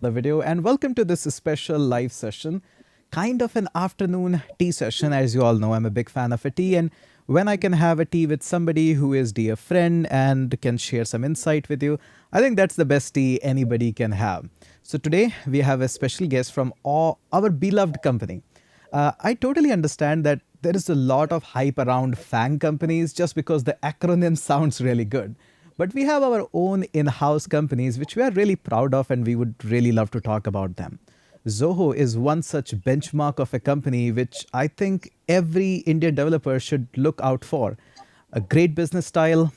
the video, and welcome to this special live session. Kind of an afternoon tea session. As you all know, I'm a big fan of a tea, and when I can have a tea with somebody who is dear friend and can share some insight with you, I think that's the best tea anybody can have. So today we have a special guest from our beloved company. I totally understand that there is a lot of hype around FANG companies just because the acronym sounds really good. But we have our own in house companies which we are really proud of and we would really love to talk about them. Zoho is one such benchmark of a company which I think every Indian developer should look out for. A great business style,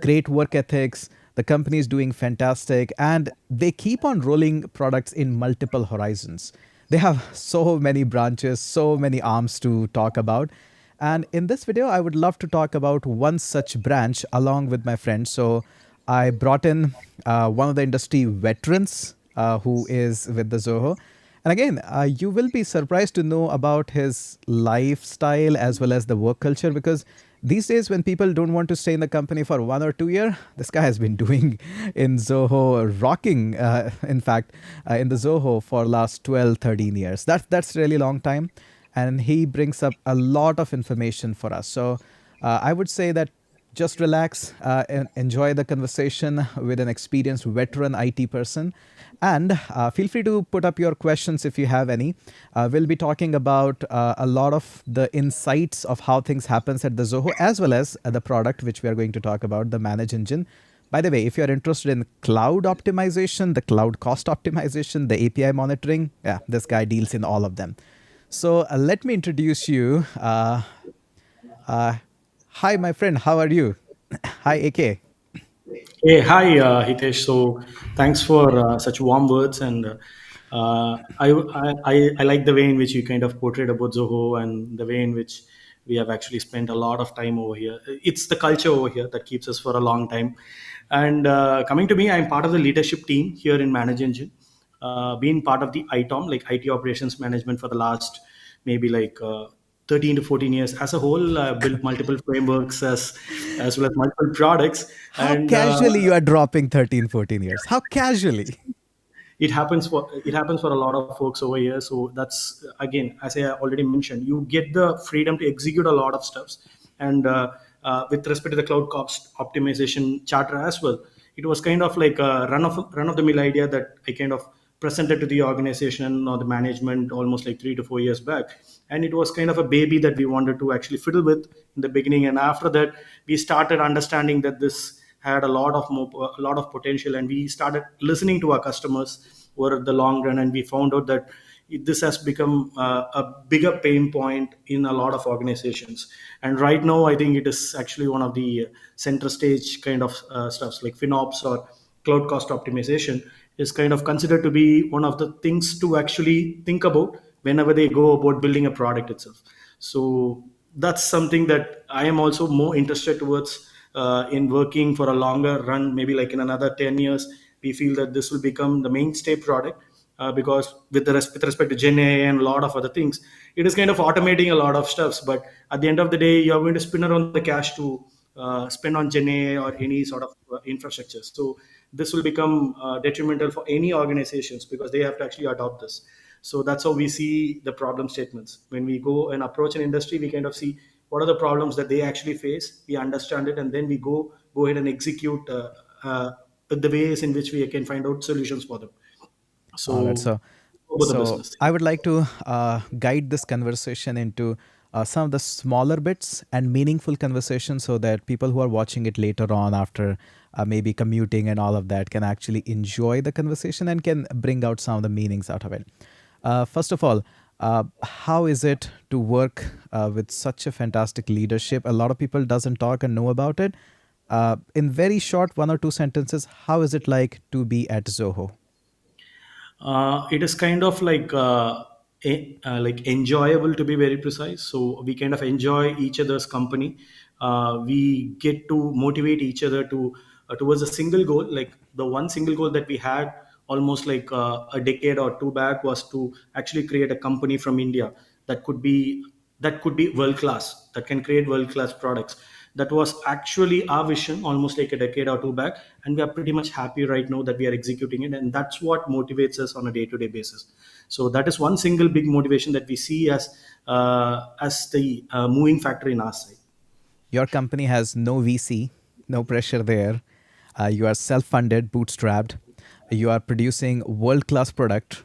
great work ethics, the company is doing fantastic, and they keep on rolling products in multiple horizons. They have so many branches, so many arms to talk about. And in this video, I would love to talk about one such branch along with my friends. So I brought in one of the industry veterans who is with the Zoho. And again, you will be surprised to know about his lifestyle as well as the work culture because these days when people don't want to stay in the company for 1 or 2 years, this guy has been doing in Zoho, rocking, in fact, in the Zoho for last 12, 13 years. That's really long time. And he brings up a lot of information for us. So I would say that just relax and enjoy the conversation with an experienced veteran IT person. And feel free to put up your questions if you have any. We'll be talking about a lot of the insights of how things happens at the Zoho, as well as the product which we are going to talk about, the ManageEngine. By the way, if you're interested in cloud optimization, the cloud cost optimization, the API monitoring, yeah, this guy deals in all of them. So let me introduce you. Hi, my friend. How are you? Hi, AK. Hey, hi, Hitesh. So, thanks for such warm words, and I like the way in which you kind of portrayed about Zoho and the way in which we have actually spent a lot of time over here. It's the culture over here that keeps us for a long time. And coming to me, I'm part of the leadership team here in ManageEngine, being part of the ITOM, like IT operations management, for the last maybe like 13 to 14 years as a whole. Built multiple frameworks as well as multiple products, How and casually you are dropping 13, 14 years. How casually. it happens for a lot of folks over here. So that's, again, as I already mentioned, you get the freedom to execute a lot of stuffs. And with respect to the cloud cost optimization charter as well, it was kind of like a run of the mill idea that I kind of presented to the organization or the management almost like 3 to 4 years back. And it was kind of a baby that we wanted to actually fiddle with in the beginning. And after that, we started understanding that this had a lot of potential, and we started listening to our customers over the long run, and we found out that this has become a bigger pain point in a lot of organizations. And right now, I think it is actually one of the center stage kind of stuffs like FinOps or cloud cost optimization is kind of considered to be one of the things to actually think about whenever they go about building a product itself. So that's something that I am also more interested towards in working for a longer run, maybe like in another 10 years. We feel that this will become the mainstay product, because with respect to Gen AI and a lot of other things, it is kind of automating a lot of stuffs. But at the end of the day, you're going to spin around the cash to spend on Gen AI or any sort of infrastructure. So this will become detrimental for any organizations because they have to actually adopt this. So that's how we see the problem statements. When we go and approach an industry, we kind of see what are the problems that they actually face. We understand it, and then we go ahead and execute the ways in which we can find out solutions for them. All right. So So, about the so business. I would like to guide this conversation into some of the smaller bits and meaningful conversations so that people who are watching it later on after maybe commuting and all of that can actually enjoy the conversation and can bring out some of the meanings out of it. First of all, how is it to work with such a fantastic leadership? A lot of people doesn't talk and know about it. In very short, 1 or 2 sentences, how is it like to be at Zoho? It is kind of like enjoyable, to be very precise. So we kind of enjoy each other's company. We get to motivate each other to towards a single goal. Like the one single goal that we had almost like a decade or two back was to actually create a company from India that could be world class, that can create world class products. That was actually our vision almost like a decade or two back, and we are pretty much happy right now that we are executing it, and that's what motivates us on a day-to-day basis. So that is one single big motivation that we see as the moving factor in our side. Your company has no VC, no pressure there. You are self-funded, bootstrapped. You are producing world-class product.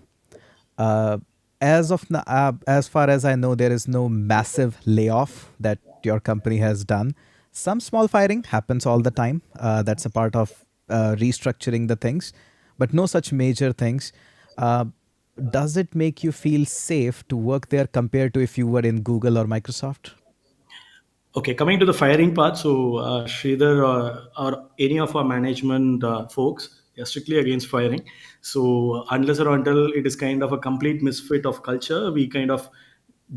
Uh, as far as I know, there is no massive layoff that your company has done. Some small firing happens all the time. That's a part of restructuring the things, but no such major things. Uh, does it make you feel safe to work there compared to if you were in Google or Microsoft? Okay, coming to the firing part, so Sridhar or any of our management folks are strictly against firing. So unless or until it is kind of a complete misfit of culture, we kind of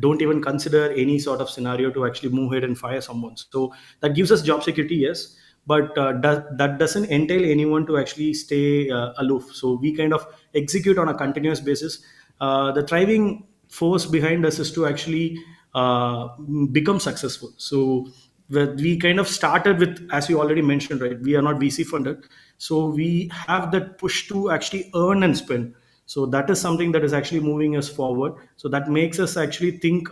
don't even consider any sort of scenario to actually move ahead and fire someone. So that gives us job security, yes, but that doesn't entail anyone to actually stay aloof. So we kind of execute on a continuous basis. The driving force behind us is to actually uh, become successful. So we kind of started with, as you already mentioned, right? We are not VC funded, so we have that push to actually earn and spend. So that is something that is actually moving us forward. So that makes us actually think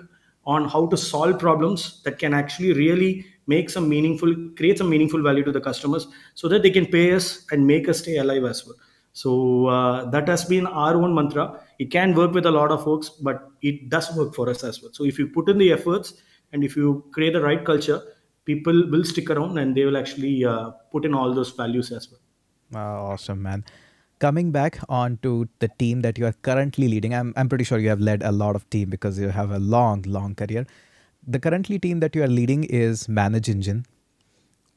on how to solve problems that can actually really create some meaningful value to the customers, so that they can pay us and make us stay alive as well. So that has been our own mantra. It can work with a lot of folks, but it does work for us as well. So if you put in the efforts and if you create the right culture, people will stick around and they will actually put in all those values as well. Awesome, man. Coming back on to the team that you are currently leading, I'm pretty sure you have led a lot of team because you have a long career. The currently team that you are leading is ManageEngine.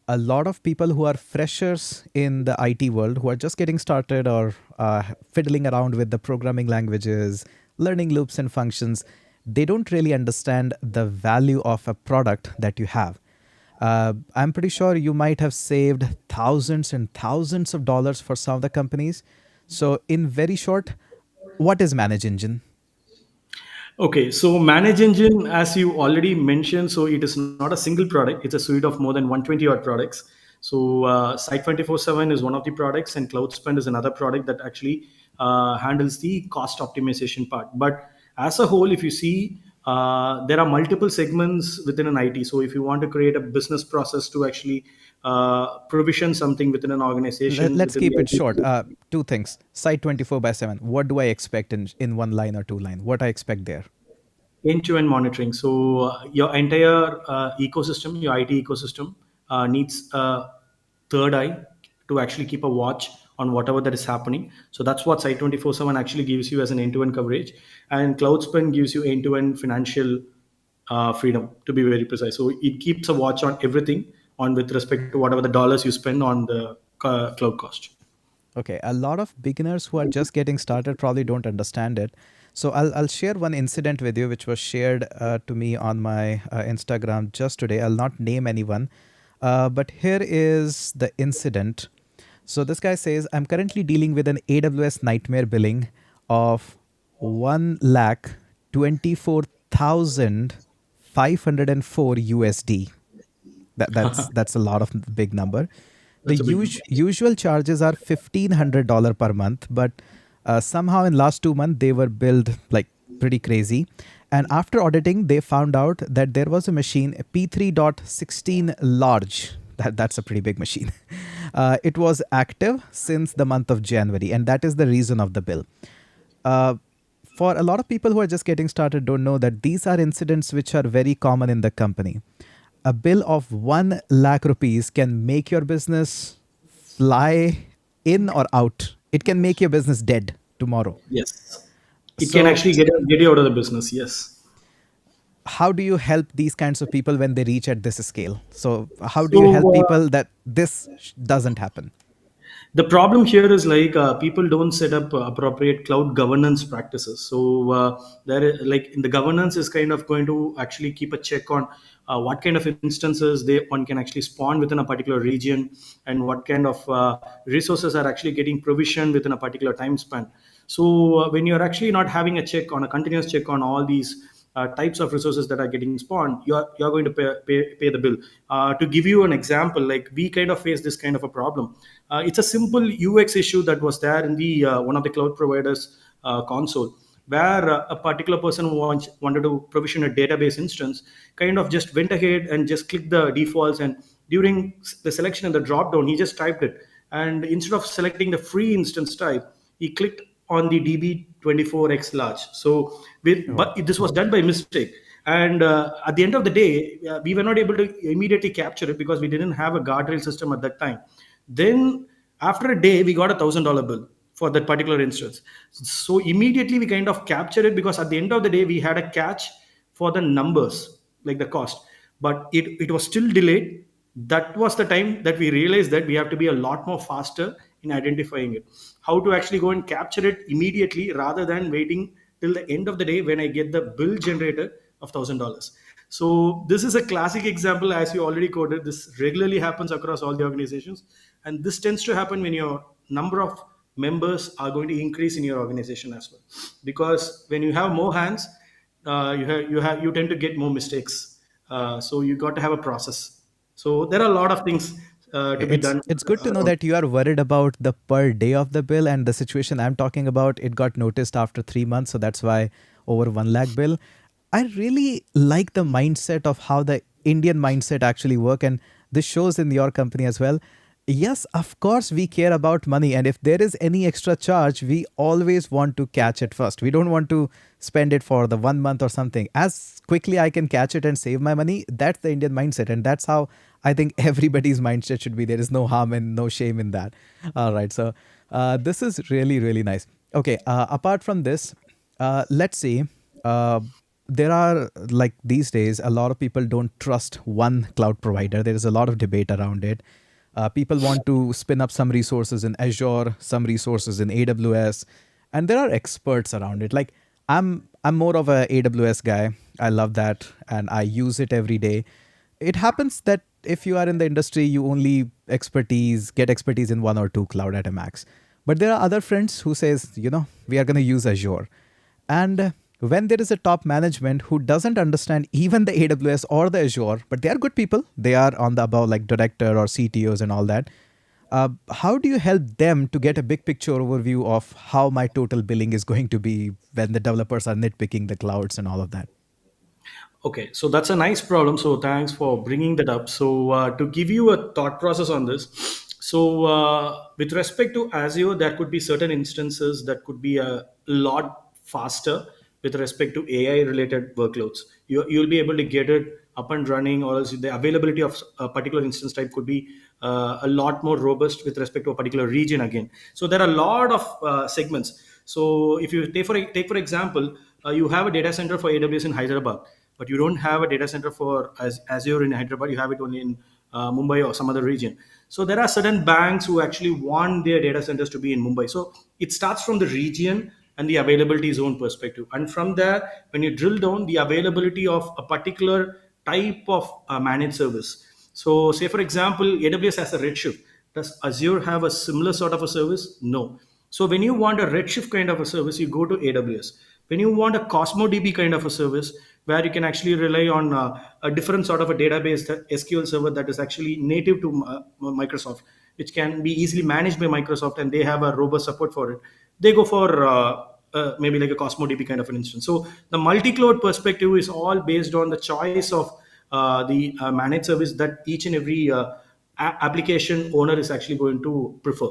A lot of people who are freshers in the IT world who are just getting started or fiddling around with the programming languages, learning loops and functions, they don't really understand the value of a product that you have. I'm pretty sure you might have saved thousands and thousands of dollars for some of the companies. So, in very short, what is ManageEngine? Okay, so Manage Engine, as you already mentioned, so it is not a single product. It's a suite of more than 120 odd products. So Site 24/7 is one of the products, and Cloud Spend is another product that actually handles the cost optimization part. But as a whole, if you see, there are multiple segments within an IT. So if you want to create a business process to actually provision something within an organization, Let's within keep the it short. IT, Two things. Site 24 by 7. What do I expect in one line or two line? What I expect there? end-to-end monitoring. So your entire ecosystem, your IT ecosystem, needs a third eye to actually keep a watch on whatever that is happening. So that's what Site 24/7 actually gives you as an end-to-end coverage, and CloudSpend gives you end-to-end financial freedom, to be very precise. So it keeps a watch on everything on with respect to whatever the dollars you spend on the cloud cost. Okay, a lot of beginners who are just getting started probably don't understand it. So I'll share one incident with you, which was shared to me on my Instagram just today. I'll not name anyone, but here is the incident. So this guy says, I'm currently dealing with an AWS nightmare billing of 1,24,504 USD. That's a lot of big number. The That's a big number. usual charges are $1,500 per month, but somehow in last 2 months they were billed like pretty crazy. And after auditing, they found out that there was a machine, a P3.16 large. That's a pretty big machine. It was active since the month of January, and that is the reason of the bill. Uh, for a lot of people who are just getting started, don't know that these are incidents which are very common in the company. A bill of 1 lakh rupees can make your business fly in or out. It can make your business dead tomorrow. Yes, it can So, actually get you out of the business. Yes. how do you help these kinds of people when they reach at this scale? So, how do you help So people that this doesn't happen? the problem here is like people don't set up appropriate cloud governance practices. So like in the governance is kind of going to actually keep a check on what kind of instances they one can actually spawn within a particular region, and what kind of resources are actually getting provisioned within a particular time span. So when you're actually not having a check on a continuous check on all these types of resources that are getting spawned, you're going to pay the bill. To give you an example, like we kind of face this kind of a problem. It's a simple UX issue that was there in the one of the cloud providers console, where a particular person who wanted to provision a database instance kind of just went ahead and just clicked the defaults, and during the selection and the drop down he just typed it, and instead of selecting the free instance type, he clicked on the db24x large. So Oh. but this was done by mistake, and at the end of the day, we were not able to immediately capture it because we didn't have a guardrail system at that time. Then after a day we got $1,000 bill for that particular instance. So immediately we kind of captured it, because at the end of the day we had a catch for the numbers, like the cost, but it was still delayed. That was the time that we realized that we have to be a lot more faster in identifying it, how to actually go and capture it immediately rather than waiting till the end of the day when I get the bill generated of $1,000. So this is a classic example, as you already quoted. This regularly happens across all the organizations, and this tends to happen when your number of members are going to increase in your organization as well, because when you have more hands, you tend to get more mistakes. So you got to have a process. So there are a lot of things to be done It's good to know around. that you are worried about the per day of the bill, and the situation I'm talking about, it got noticed after 3 months, so that's why over 1 lakh bill. I really like the mindset of how the Indian mindset actually work, and this shows in your company as well. Yes, of course, we care about money, and if there is any extra charge, we always want to catch it first. We don't want to spend it for the 1 month or something. As quickly I can catch it and save my money, that's the Indian mindset, and that's how I think everybody's mindset should be. There is no harm and no shame in that. All right, so this is really, really nice. Okay, apart from this, let's see. Uh, there are, like, these days, a lot of people don't trust one cloud provider. There is a lot of debate around it. People want to spin up some resources in Azure, some resources in AWS, and there are experts around it. Like, I'm more of a AWS guy. I love that, and I use it every day. It happens that if you are in the industry, you only get expertise in one or two cloud at a max. But there are other friends who says, we are going to use Azure. And when there is a top management who doesn't understand even the AWS or the Azure, but they are good people, they are on the above, like director or CTOs and all that. How do you help them to get a big picture overview of how my total billing is going to be when the developers are nitpicking the clouds and all of that? Okay, so that's a nice problem. So thanks for bringing that up. So to give you a thought process on this, so with respect to Azure, there could be certain instances that could be a lot faster with respect to AI related workloads. You'll be able to get it up and running, or else the availability of a particular instance type could be a lot more robust with respect to a particular region again. So there are a lot of segments. So if you take for example, you have a data center for AWS in Hyderabad, but you don't have a data center for Azure in Hyderabad. You have it only in Mumbai or some other region. So there are certain banks who actually want their data centers to be in Mumbai. So it starts from the region and the availability zone perspective, and from there, when you drill down, the availability of a particular type of managed service. So, say for example, AWS has a Redshift. Does Azure have a similar sort of a service? No. So when you want a Redshift kind of a service, you go to AWS. When you want a Cosmo DB kind of a service, where you can actually rely on a different sort of a database, that SQL server that is actually native to Microsoft, which can be easily managed by Microsoft, and they have a robust support for it, they go for maybe like a Cosmo DB kind of an instance. So the multi-cloud perspective is all based on the choice of the managed service that each and every application owner is actually going to prefer.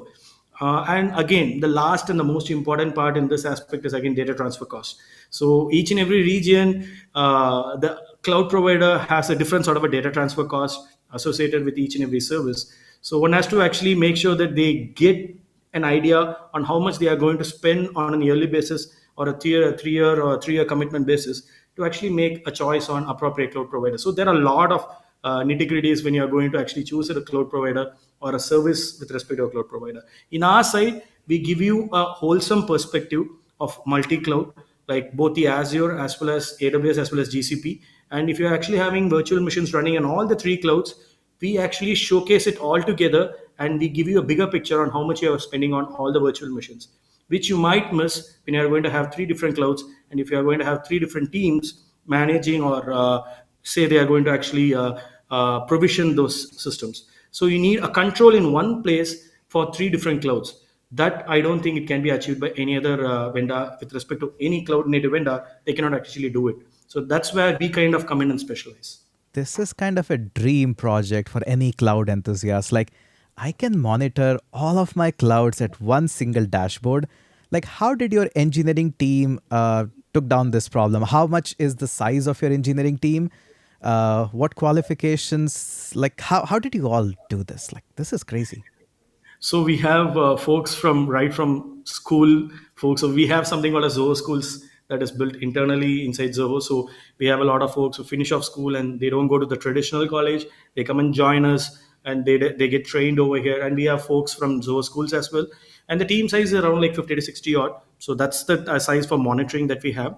And again, the last and the most important part in this aspect is again data transfer cost. So each and every region, the cloud provider has a different sort of a data transfer cost associated with each and every service. So one has to actually make sure that they get an idea on how much they are going to spend on an yearly basis, or a 3 year or a 3 year commitment basis, to actually make a choice on appropriate cloud provider. So there are a lot of nitty gritties when you are going to actually choose a cloud provider or a service with respect to a cloud provider. In our side, we give you a wholesome perspective of multi-cloud, like both the Azure as well as AWS as well as GCP. And if you're actually having virtual machines running on all the three clouds, we actually showcase it all together, and we give you a bigger picture on how much you are spending on all the virtual machines, which you might miss when you are going to have three different clouds. And if you are going to have three different teams, managing or say they are going to actually provision those systems. So you need a control in one place for three different clouds. That I don't think it can be achieved by any other vendor with respect to any cloud native vendor. They cannot actually do it. So that's where we kind of come in and specialize. This is kind of a dream project for any cloud enthusiast. Like, I can monitor all of my clouds at one single dashboard. Like, how did your engineering team took down this problem? How much is the size of your engineering team? What qualifications? Like, how did you all do this? Like, this is crazy. So we have folks from right from school folks. So we have something called a Zoho Schools that is built internally inside Zoho. So we have a lot of folks who finish off school and they don't go to the traditional college. They come and join us and they get trained over here. And we have folks from Zoho Schools as well. And the team size is around like 50 to 60 odd. So that's the size for monitoring that we have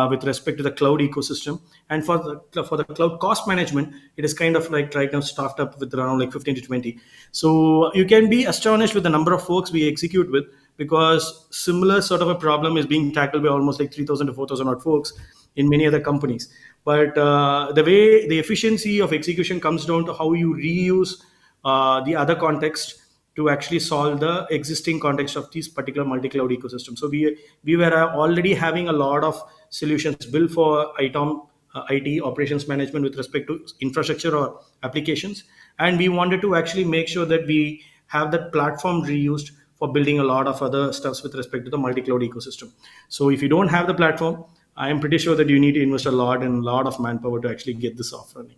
with respect to the cloud ecosystem. And for the cloud cost management, it is kind of like right now staffed up with around like 15 to 20. So you can be astonished with the number of folks we execute with, because similar sort of a problem is being tackled by almost like 3,000 to 4,000 odd folks in many other companies. But the way the efficiency of execution comes down to how you reuse the other context to actually solve the existing context of this particular multi-cloud ecosystem. So we were already having a lot of solutions built for ITOM, IT operations management with respect to infrastructure or applications, and we wanted to actually make sure that we have that platform reused for building a lot of other stuffs with respect to the multi-cloud ecosystem. So if you don't have the platform, I am pretty sure that you need to invest a lot and a lot of manpower to actually get this off running.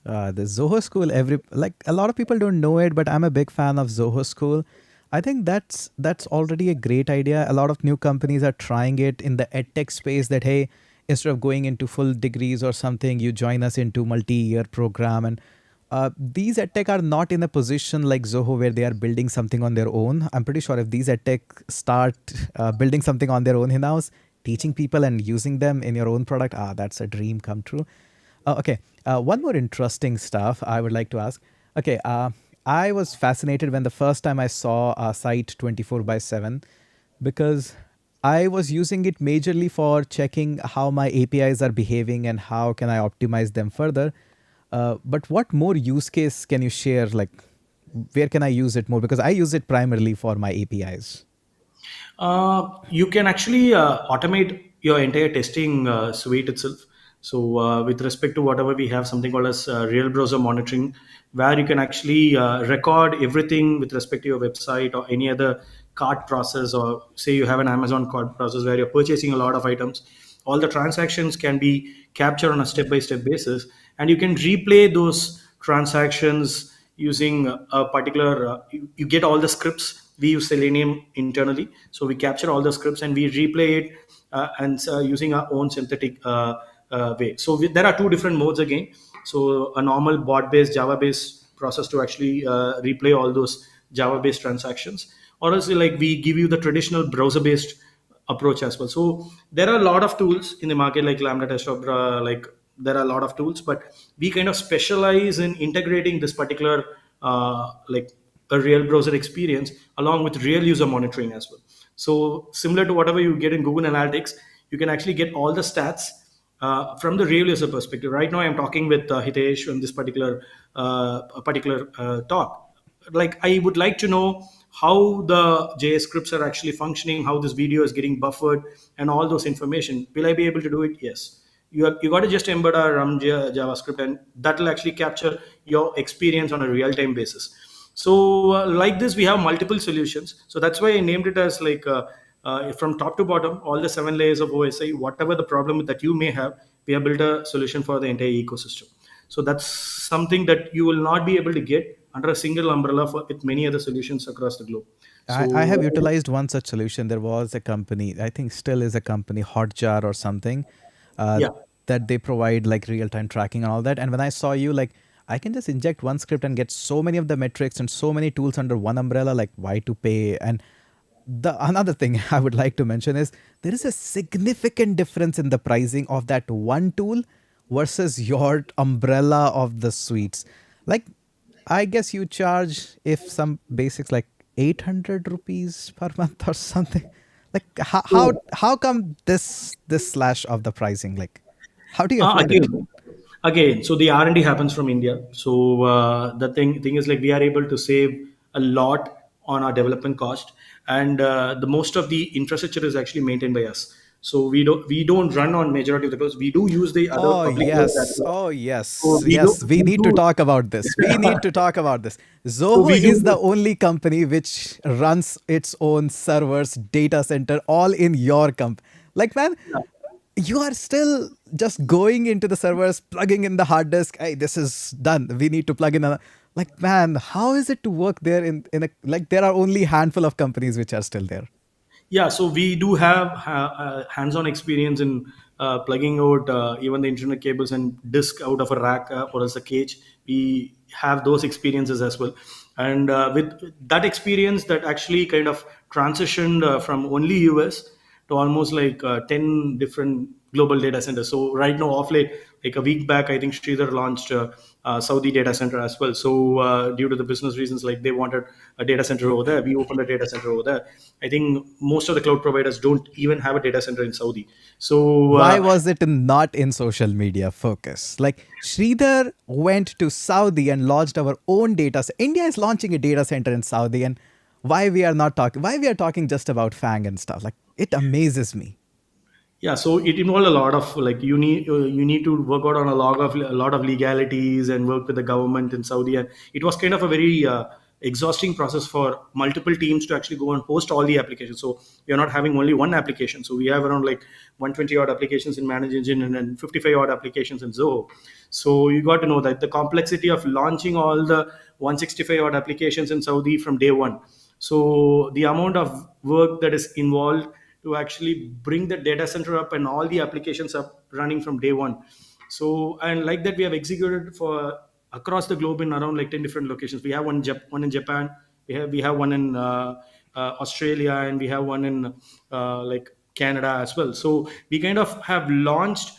The Zoho School, every like a lot of people don't know it, but I'm a big fan of Zoho School. I think that's already a great idea. A lot of new companies are trying it in the edtech space. That hey, instead of going into full degrees or something, you join us into multi-year program. And these edtech are not in a position like Zoho where they are building something on their own. I'm pretty sure if these edtech start building something on their own in-house, teaching people and using them in your own product, that's a dream come true. Okay. One more interesting stuff I would like to ask. Okay. I was fascinated when the first time I saw Site 24 by 7 because I was using it majorly for checking how my APIs are behaving and how can I optimize them further. But what more use case can you share? Like, where can I use it more? Because I use it primarily for my APIs. You can actually automate your entire testing suite itself. So, with respect to whatever we have, something called as real browser monitoring, where you can actually record everything with respect to your website or any other cart process, or say you have an Amazon cart process where you're purchasing a lot of items. All the transactions can be captured on a step-by-step basis, and you can replay those transactions using a particular. You get all the scripts. We use Selenium internally, so we capture all the scripts and we replay it and using our own synthetic way. So there are two different modes again. So a normal bot-based, Java-based process to actually replay all those Java-based transactions, or else like we give you the traditional browser-based approach as well. So there are a lot of tools in the market like Lambda Test Opera, like there are a lot of tools, but we kind of specialize in integrating this particular like a real browser experience along with real user monitoring as well. So similar to whatever you get in Google Analytics, you can actually get all the stats from the real user perspective. Right now, I'm talking with Hitesh on this particular talk. Like, I would like to know how the JS scripts are actually functioning, how this video is getting buffered, and all those information. Will I be able to do it? Yes. You got to just embed a JavaScript, and that will actually capture your experience on a real time basis. So, like this, we have multiple solutions. So that's why I named it as like from top to bottom, all the 7 layers of OSI, whatever the problem that you may have, we have built a solution for the entire ecosystem. So that's something that you will not be able to get under a single umbrella with many other solutions across the globe. I have So utilized one such solution. There was a company, I think still is a company, Hotjar or something, uh, yeah. that they provide like real time tracking and all that. And when I saw you, like, I can just inject one script and get so many of the metrics and so many tools under one umbrella, like, why to pay? And the another thing I would like to mention is there is a significant difference in the pricing of that one tool versus your umbrella of the suites. Like, I guess you charge if some basics like 800 rupees per month or something. Like, how So how come this slash of the pricing? Like, How do you afford it? Again, so the R&D happens from India. So the thing is, like, we are able to save a lot on our development cost, and the most of the infrastructure is actually maintained by us. So we don't run on majority of the clouds. We do use the other Oh public clouds as yes, well. oh So yes, we do yes. We we need to do talk about this. We need to talk about this. so Zoho we is the do. only company which runs its own servers, data center, all in your comp. Like man, you are still just going into the servers, plugging in the hard disk. Hey, this is done. We need to plug in a like man. How is it to work there in a like there are only handful of companies which are still there. Yeah, so we do have hands-on experience in plugging out even the internet cables and disk out of a rack or as a cage. We have those experiences as well, and with that experience, that actually kind of transitioned from only US to almost like 10 different global data centers. So right now, off late, like a week back, I think Sridhar launched Saudi data center as well. So due to the business reasons, like they wanted a data center over there, we opened a data center over there. I think most of the cloud providers don't even have a data center in Saudi. So Why was it not in social media focus? Like Sridhar went to Saudi and launched our own data. India is launching a data center in Saudi, and why we are not talking? Why we are talking just about Fang and stuff? Like it amazes me. yeah, so it involved a lot of, like, you need to work out on a lot of legalities and work with the government in Saudi, and it was kind of a very exhausting process for multiple teams to actually go and host all the applications. So we are not having only one application. So we have around like 120 odd applications in ManageEngine and then 55 odd applications in Zoho. So you got to know that the complexity of launching all the 165 odd applications in Saudi from day one. So the amount of work that is involved to actually bring the data center up and all the applications up running from day one. So, and like that, we have executed for across the globe in around like 10 different locations. We have one in Japan, we have one in Australia, and we have one in like Canada as well. So we kind of have launched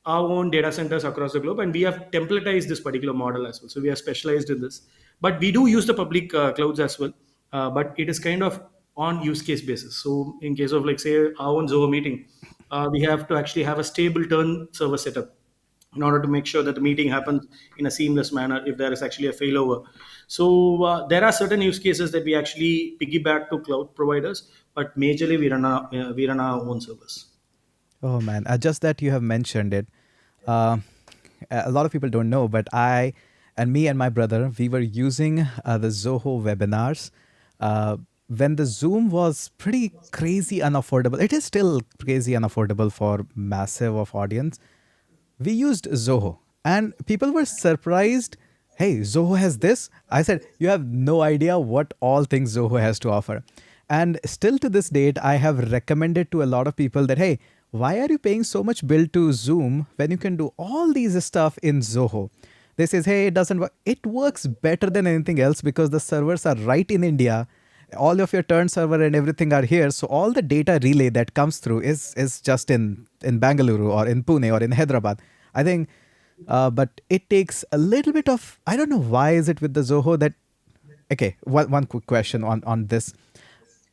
our own data centers across the globe, and we have templatized this particular model as well. So we are specialized in this, but we do use the public clouds as well. But it is kind of on use case basis. So in case of, like, say, our own Zoho meeting, we have to actually have a stable turn server setup in order to make sure that the meeting happens in a seamless manner if there is actually a failover. So there are certain use cases that we actually piggyback to cloud providers, but majorly we run our own servers. Oh man, just that you have mentioned it. Uh, a lot of people don't know, but I and me and my brother, we were using the Zoho webinars when the Zoom was pretty crazy unaffordable. It is still crazy unaffordable for massive of audience. We used Zoho, and people were surprised. Hey, Zoho has this? I said, you have no idea what all things Zoho has to offer. And still to this date, I have recommended to a lot of people that, hey, why are you paying so much bill to Zoom when you can do all these stuff in Zoho? They says, hey, it doesn't work. It works better than anything else because the servers are right in India. All of your turn server and everything are here. So all the data relay that comes through is just in Bangalore or in Pune or in Hyderabad. I think, but it takes a little bit of, I don't know why is it with the Zoho that, okay, one quick question on this.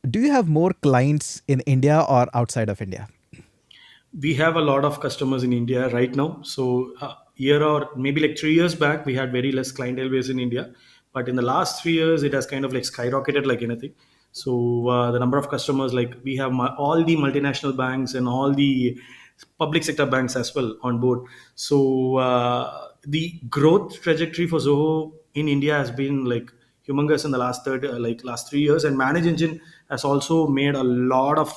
Do you have more clients in India or outside of India? We have a lot of customers in India right now. So year or maybe like 3 years back, we had very less clientele base in India, but in the last 3 years, it has kind of like skyrocketed like anything. So the number of customers, like we have all the multinational banks and all the public sector banks as well on board. So the growth trajectory for Zoho in India has been like humongous in the last 3 years, and Manage Engine has also made a lot of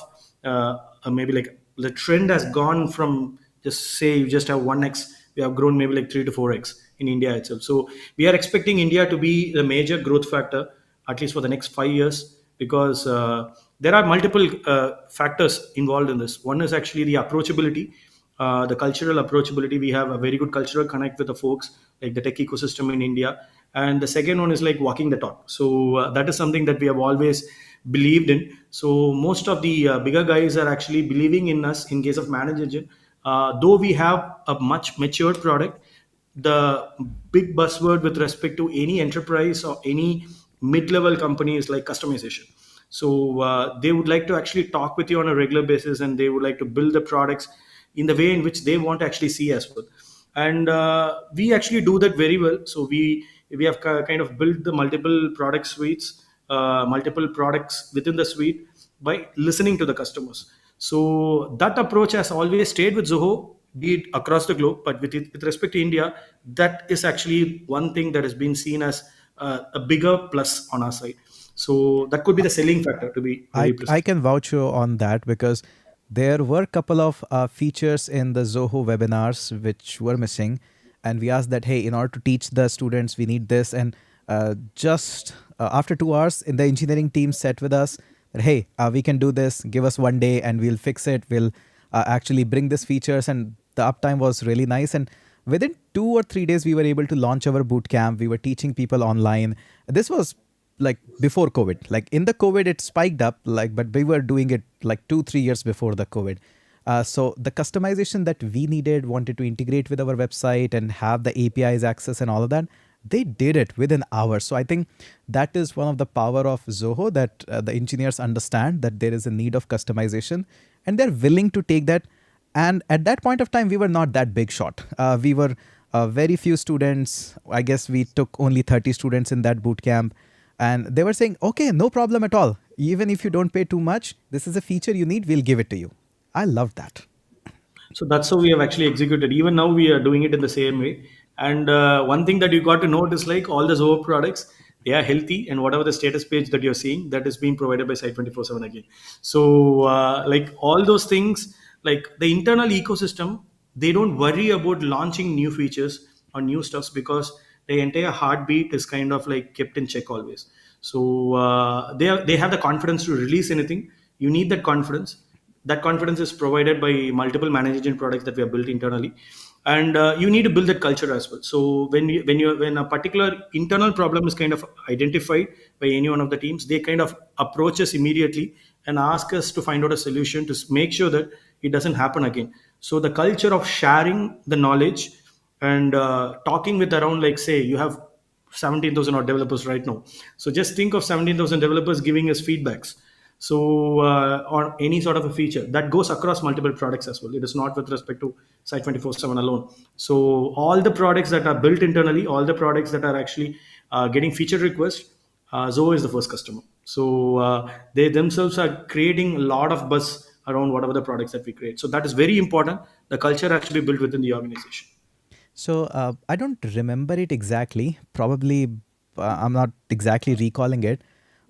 maybe like the trend has gone from, just say you just have 1x, we have grown maybe like 3 to 4x in India itself. So we are expecting India to be the major growth factor at least for the next 5 years, because there are multiple factors involved in this. One is actually the approachability, the cultural approachability. We have a very good cultural connect with the folks, like the tech ecosystem in India. And the second one is like walking the talk. So that is something that we have always believed in. So most of the bigger guys are actually believing in us in case of Manage Engine. Though we have a much matured product, the big buzzword with respect to any enterprise or any mid-level company is like customization. So they would like to actually talk with you on a regular basis, and they would like to build the products in the way in which they want to actually see as well. And we actually do that very well. So we have kind of built the multiple product suites, multiple products within the suite by listening to the customers. So that approach has always stayed with Zoho, be it across the globe, but with respect to India, that is actually one thing that has been seen as a bigger plus on our side. So that could be the selling factor, to be I very I precise. can vouch you on that because there were a couple of features in the Zoho webinars which were missing, and we asked that, hey, in order to teach the students, we need this. And just after 2 hours, in the engineering team sat with us that, hey, we can do this. Give us one day, and we'll fix it. We'll actually bring these features, and the uptime was really nice. And within 2 or 3 days, we were able to launch our boot camp. We were teaching people online. This was like before COVID. Like in the COVID, it spiked up. Like, but we were doing it like 2-3 years before the COVID. So the customization that we needed, wanted to integrate with our website and have the APIs access and all of that, they did it within hours. So I think that is one of the power of Zoho, that the engineers understand that there is a need of customization, and they're willing to take that. And at that point of time, we were not that big shot. We were very few students. I guess we took only 30 students in that boot camp. And they were saying, okay, no problem at all. Even if you don't pay too much, this is a feature you need, we'll give it to you. I love that. So that's how we have actually executed. Even now, we are doing it in the same way. And one thing that you got to note is like all the Zoho products, they are healthy, and whatever the status page that you're seeing, that is being provided by Site 24/7 again. So like all those things, like the internal ecosystem, they don't worry about launching new features or new stuffs because the entire heartbeat is kind of like kept in check always. So they have the confidence to release anything. You need that confidence. That confidence is provided by multiple ManageEngine products that we have built internally, and you need to build that culture as well. So when a particular internal problem is kind of identified by any one of the teams, they kind of approach us immediately and ask us to find out a solution to make sure that it doesn't happen again. So the culture of sharing the knowledge and talking with around, like, say you have 17,000 odd developers right now. So just think of 17,000 developers giving us feedbacks. So on any sort of a feature that goes across multiple products as well. It is not with respect to Site 24/7 alone. So all the products that are built internally, all the products that are actually getting feature requests, Zoho is the first customer. So they themselves are creating a lot of buzz around whatever the products that we create. So that is very important. The culture has to be built within the organization. So I don't remember it exactly. Probably I'm not exactly recalling it,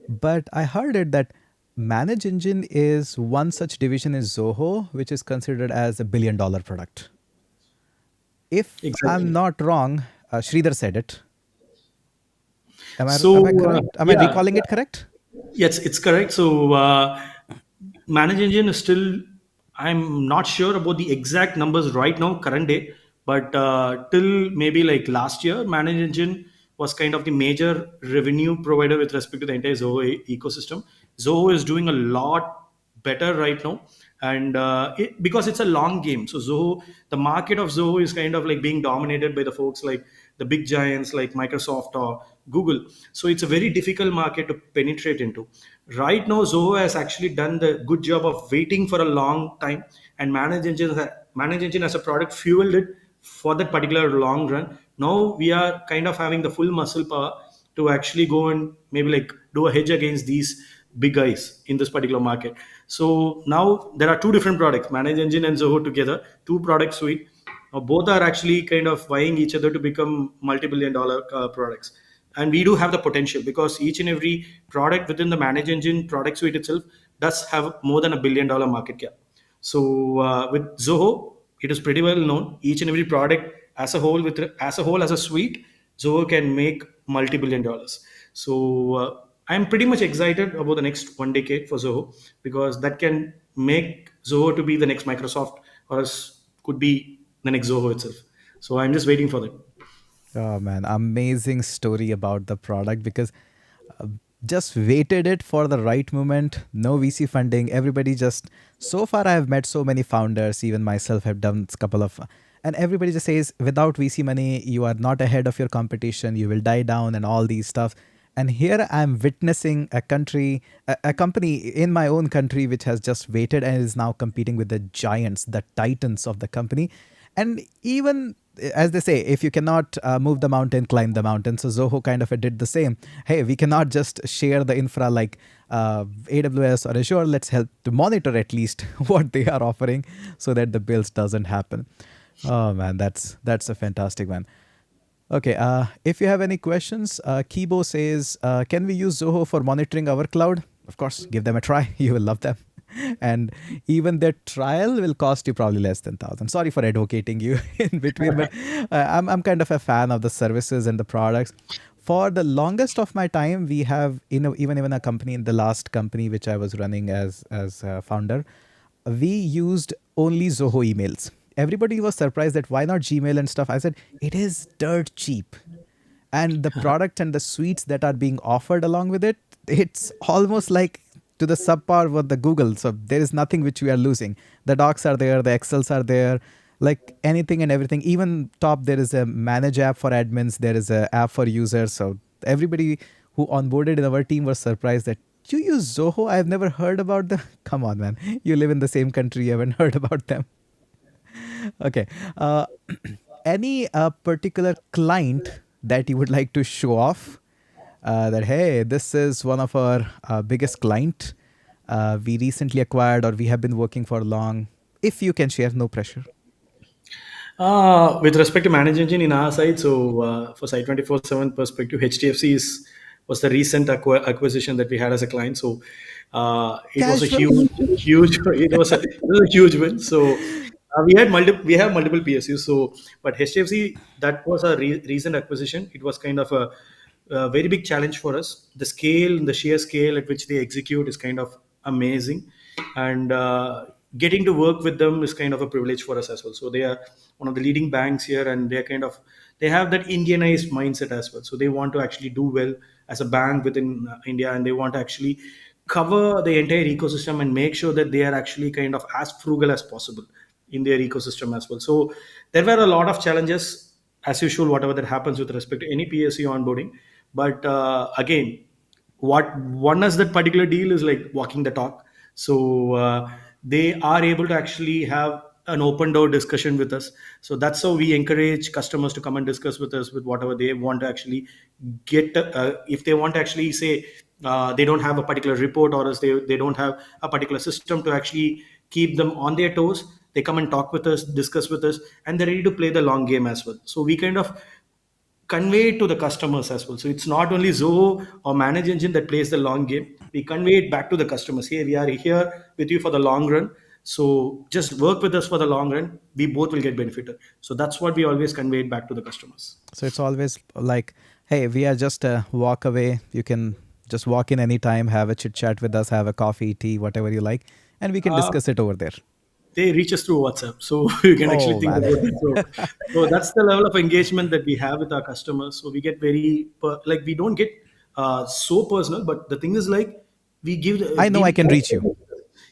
but I heard it that ManageEngine is one such division in Zoho, which is considered as $1 billion product. If I'm Exactly. not wrong, Sridhar said it. Am I So correct? Am I yeah, recalling it correct? yes, it's correct. So ManageEngine is still, I'm not sure about the exact numbers right now, current day, but till maybe like last year, ManageEngine was kind of the major revenue provider with respect to the entire Zoho ecosystem. Zoho is doing a lot better right now, and because it's a long game. So Zoho, the market of Zoho is kind of like being dominated by the folks like the big giants like Microsoft or Google. So it's a very difficult market to penetrate into. Right now, Zoho has actually done the good job of waiting for a long time, and ManageEngine as a product fueled it for that particular long run. Now we are kind of having the full muscle power to actually go and maybe like do a hedge against these big guys in this particular market. So now there are two different products, ManageEngine and Zoho together, two product suite. Both are actually kind of vying each other to become multi-billion-dollar products. And we do have the potential because each and every product within the ManageEngine product suite itself does have more than $1 billion market cap. So with Zoho, it is pretty well known. Each and every product as a whole, as a suite, Zoho can make multi-billion-dollars. So I'm pretty much excited about the next 1 decade for Zoho because that can make Zoho to be the next Microsoft, or else could be the next Zoho itself. So I'm just waiting for that. Oh man, amazing story about the product because uh, just waited it for the right moment. No VC funding. Everybody just, so far I have met so many founders, even myself have done a couple of, and everybody just says without VC money, you are not ahead of your competition. You will die down and all these stuff. And here I'm witnessing a company in my own country which has just waited and is now competing with the giants, the titans of the company. And even as they say, if you cannot move the mountain, climb the mountain. So Zoho kind of did the same. Hey, we cannot just share the infra like AWS or Azure. Let's help to monitor at least what they are offering so that the bills doesn't happen. Oh man, that's a fantastic one. Okay, if you have any questions, Kibo says, can we use Zoho for monitoring our cloud? Of course, give them a try. You will love them. And even their trial will cost you probably less than 1,000. Sorry for advocating you in between, but I'm kind of a fan of the services and the products. For the longest of my time, we have, even a company, in the last company which I was running as a founder, we used only Zoho emails. Everybody was surprised that why not Gmail and stuff. I said, it is dirt cheap. And the product and the suites that are being offered along with it, it's almost like to the subpar with the Google. So there is nothing which we are losing. The docs are there, the Excels are there, like anything and everything. Even top, there is a manage app for admins. There is a app for users. So everybody who onboarded in our team was surprised that you use Zoho. I've never heard about them. Come on, man. You live in the same country. You haven't heard about them. Okay. Any particular client that you would like to show off? That hey, this is one of our biggest client we recently acquired or we have been working for long. If you can share, no pressure. With respect to ManageEngine in our side, so for Site 24/7 perspective, HTFC was the recent acquisition that we had as a client. So it was a Casual. huge, it was a huge win. So we have multiple PSUs. So, but HTFC, that was a recent acquisition. It was kind of a very big challenge for us. The sheer scale at which they execute is kind of amazing, and getting to work with them is kind of a privilege for us as well. So they are one of the leading banks here, and they have that Indianized mindset as well. So they want to actually do well as a bank within India, and they want to actually cover the entire ecosystem and make sure that they are actually kind of as frugal as possible in their ecosystem as well. So there were a lot of challenges as usual, whatever that happens with respect to any PSU onboarding. But again, what won us that particular deal is like walking the talk. So they are able to actually have an open door discussion with us. So that's how we encourage customers to come and discuss with us with whatever they want to actually get. If they want to actually say they don't have a particular report, or else they don't have a particular system to actually keep them on their toes, they come and talk with us, discuss with us, and they're ready to play the long game as well. So we kind of convey it to the customers as well. So it's not only Zoho or ManageEngine that plays the long game. We convey it back to the customers. Hey, we are here with you for the long run. So just work with us for the long run. We both will get benefited. So that's what we always convey it back to the customers. So it's always like, hey, we are just a walk away. You can just walk in anytime, have a chit chat with us, have a coffee, tea, whatever you like, and we can Uh, discuss it over there. they reach us through WhatsApp. So you can actually Oh think man. about it. So that's the level of engagement that we have with our customers. So we get like we don't get so personal, but the thing is like we I know I can reach you.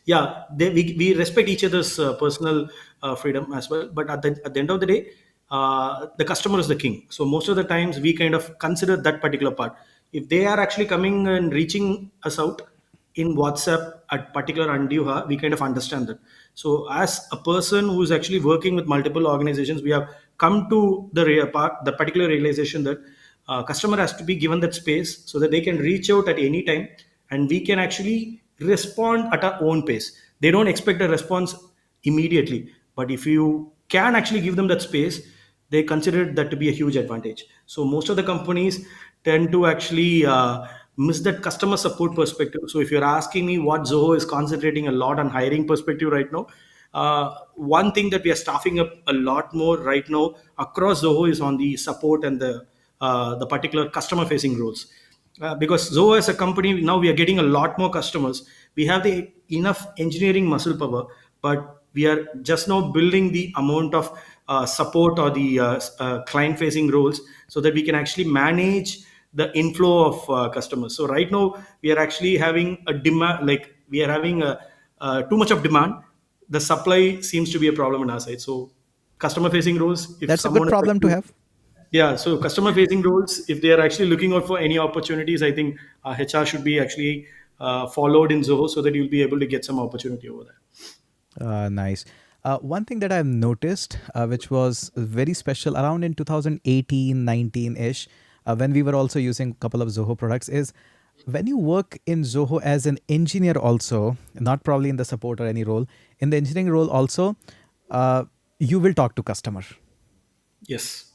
yeah, we respect each other's personal freedom as well. But at the end of the day, the customer is the king. So most of the times we kind of consider that particular part. If they are actually coming and reaching us out in WhatsApp at particular undue hour, we kind of understand that. So as a person who is actually working with multiple organizations, we have come to the particular realization that customer has to be given that space so that they can reach out at any time, and we can actually respond at our own pace. They don't expect a response immediately, but if you can actually give them that space, they consider that to be a huge advantage. So most of the companies tend to actually miss that customer support perspective. So if you're asking me what Zoho is concentrating a lot on hiring perspective right now, one thing that we are staffing up a lot more right now across Zoho is on the support and the particular customer facing roles. Because Zoho as a company, now we are getting a lot more customers. We have the enough engineering muscle power, but we are just now building the amount of support or the client facing roles so that we can actually manage the inflow of customers. So right now we are actually having a demand, like we are having too much of demand. The supply seems to be a problem on our side. So customer facing roles, if That's a good someone is problem to actually have. Yeah, so customer facing roles, if they are actually looking out for any opportunities, I think HR should be actually followed in Zoho so that you'll be able to get some opportunity over there. Nice. One thing that I've noticed, which was very special around in 2018, 19-ish, when we were also using a couple of Zoho products, is when you work in Zoho as an engineer also, not probably in the support or any role, in the engineering role also, you will talk to customer. Yes.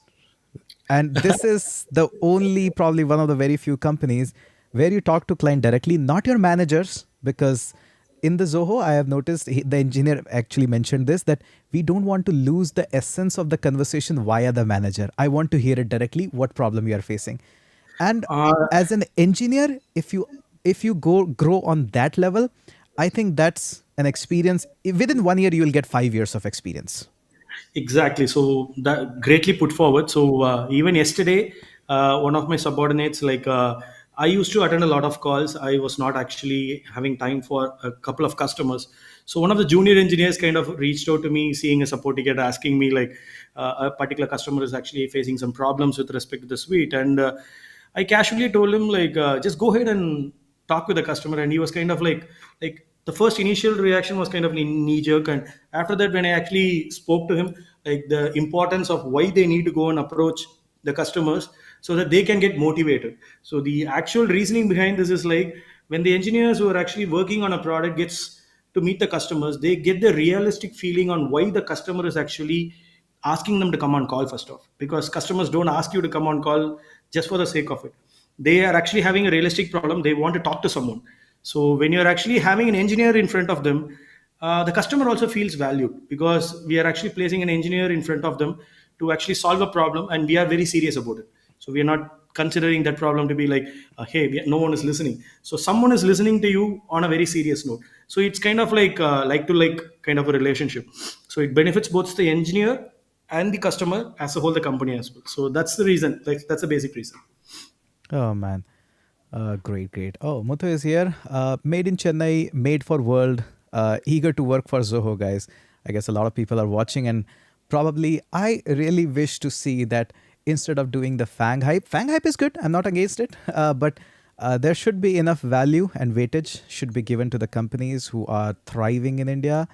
And this is the only, probably one of the very few companies where you talk to client directly, not your managers, because in the Zoho, I have noticed the engineer actually mentioned this, that we don't want to lose the essence of the conversation via the manager. I want to hear it directly, what problem you are facing. And Uh, as an engineer, if you go grow on that level, I think that's an experience. Within 1 year, you will get 5 years of experience. Exactly. So that greatly put forward. So even yesterday, one of my subordinates, I used to attend a lot of calls. I was not actually having time for a couple of customers. So one of the junior engineers kind of reached out to me, seeing a support ticket, asking me like a particular customer is actually facing some problems with respect to the suite, and I casually told him like just go ahead and talk with the customer, and he was kind of like the first initial reaction was kind of knee jerk, and after that when I actually spoke to him like the importance of why they need to go and approach the customers so that they can get motivated. So the actual reasoning behind this is like when the engineers who are actually working on a product gets to meet the customers, they get the realistic feeling on why the customer is actually asking them to come on call first off, because customers don't ask you to come on call just for the sake of it. They are actually having a realistic problem, they want to talk to someone. So when you're actually having an engineer in front of them, the customer also feels valued because we are actually placing an engineer in front of them to actually solve a problem, and we are very serious about it. So we are not considering that problem to be like hey, no one is listening. So someone is listening to you on a very serious note. So it's kind of like to like kind of a relationship. So it benefits both the engineer and the customer as a whole, the company as well. So that's the reason, like that's the basic reason. Oh man. Great, great. Oh, Muthu is here. Made in Chennai, made for world. Eager to work for Zoho, guys. I guess a lot of people are watching, and probably I really wish to see that instead of doing the Fang hype is good. I'm not against it, but there should be enough value and weightage should be given to the companies who are thriving in India.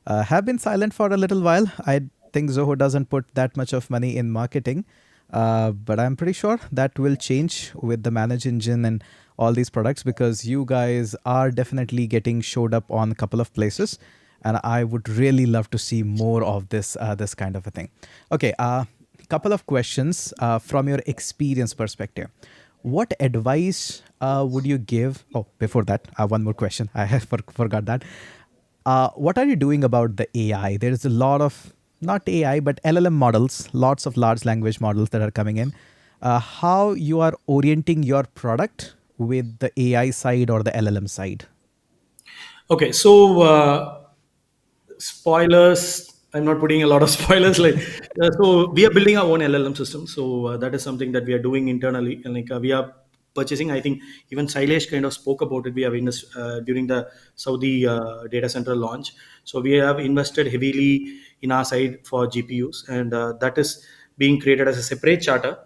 Have been silent for a little while. I think Zoho doesn't put that much of money in marketing. But I'm pretty sure that will change with the ManageEngine and all these products, because you guys are definitely getting showed up on a couple of places, and I would really love to see more of this kind of a thing. Okay, couple of questions from your experience perspective. What advice would you give? Oh, before that, one more question. I have forgot that. What are you doing about the AI? There's a lot of, not AI, but LLM models, lots of large language models that are coming in. How you are orienting your product with the AI side or the LLM side? Okay, so spoilers, I'm not putting a lot of spoilers so we are building our own LLM system. So that is something that we are doing internally, and we are purchasing, I think even Sailesh kind of spoke about it. We have invested during the Saudi data center launch. So we have invested heavily in our side for GPUs, and that is being created as a separate charter,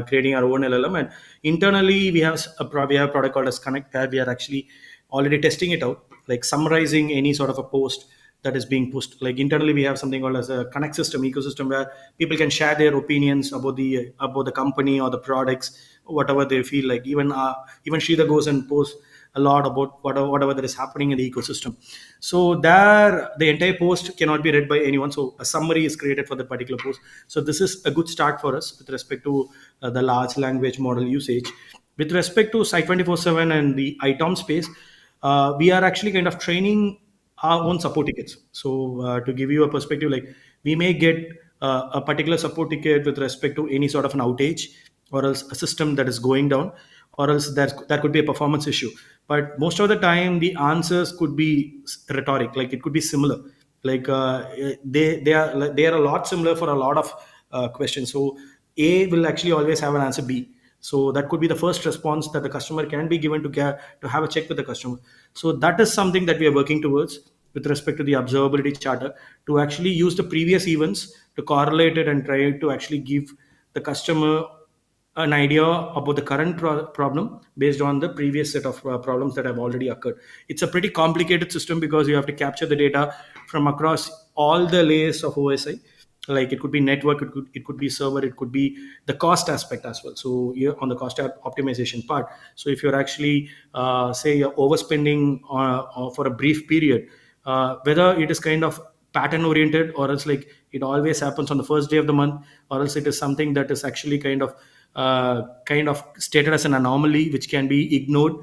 creating our own LLM. And internally we have we have a product called as Connect, where we are actually already testing it out, like summarizing any sort of a post that is being pushed. Like internally we have something called as a Connect system ecosystem, where people can share their opinions about the company or the products, whatever they feel like. Even Sridhar goes and posts a lot about whatever that is happening in the ecosystem. So there the entire post cannot be read by anyone, so a summary is created for the particular post. So this is a good start for us with respect to the large language model usage. With respect to Site 24/7 and the ITOM space, we are actually kind of training our own support tickets. So to give you a perspective, like we may get a particular support ticket with respect to any sort of an outage, or else a system that is going down, or else there could be a performance issue. But most of the time the answers could be rhetoric, like it could be similar. Like they are a lot similar for a lot of questions. So A will actually always have an answer B. So that could be the first response that the customer can be given to get to have a check with the customer. So that is something that we are working towards with respect to the observability charter, to actually use the previous events to correlate it and try to actually give the customer an idea about the current problem based on the previous set of problems that have already occurred. It's a pretty complicated system because you have to capture the data from across all the layers of OSI. Like it could be network, it could be server, it could be the cost aspect as well. So you're on the cost optimization part. So if you're actually say you're overspending for a brief period, whether it is kind of pattern oriented, or else like it always happens on the first day of the month, or else it is something that is actually kind of stated as an anomaly which can be ignored,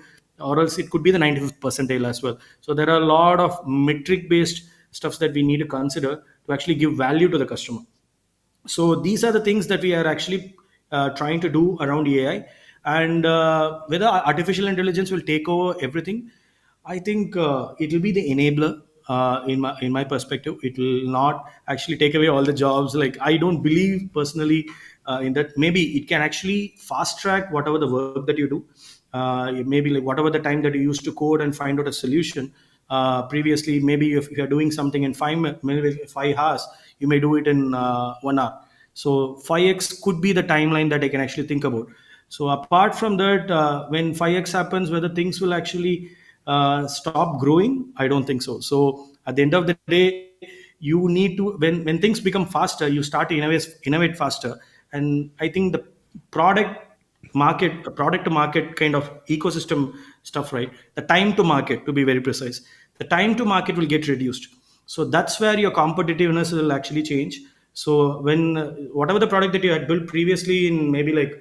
or else it could be the 95th percentile as well. So there are a lot of metric based stuffs that we need to consider to actually give value to the customer. So these are the things that we are actually trying to do around AI. And whether artificial intelligence will take over everything, I think it will be the enabler. In my perspective, it will not actually take away all the jobs. Like I don't believe personally in that. Maybe it can actually fast track whatever the work that you do. Maybe like whatever the time that you used to code and find out a solution. Previously, maybe if you're doing something in maybe 5 hours, you may do it in 1 hour. So 5x could be the timeline that I can actually think about. So apart from that, when 5x happens, whether things will actually stop growing, I don't think so. So at the end of the day, you need to, when things become faster, you start to innovate faster. And I think the product product to market kind of ecosystem stuff, right? The time to market, to be very precise, the time to market will get reduced. So that's where your competitiveness will actually change. So when whatever the product that you had built previously in maybe like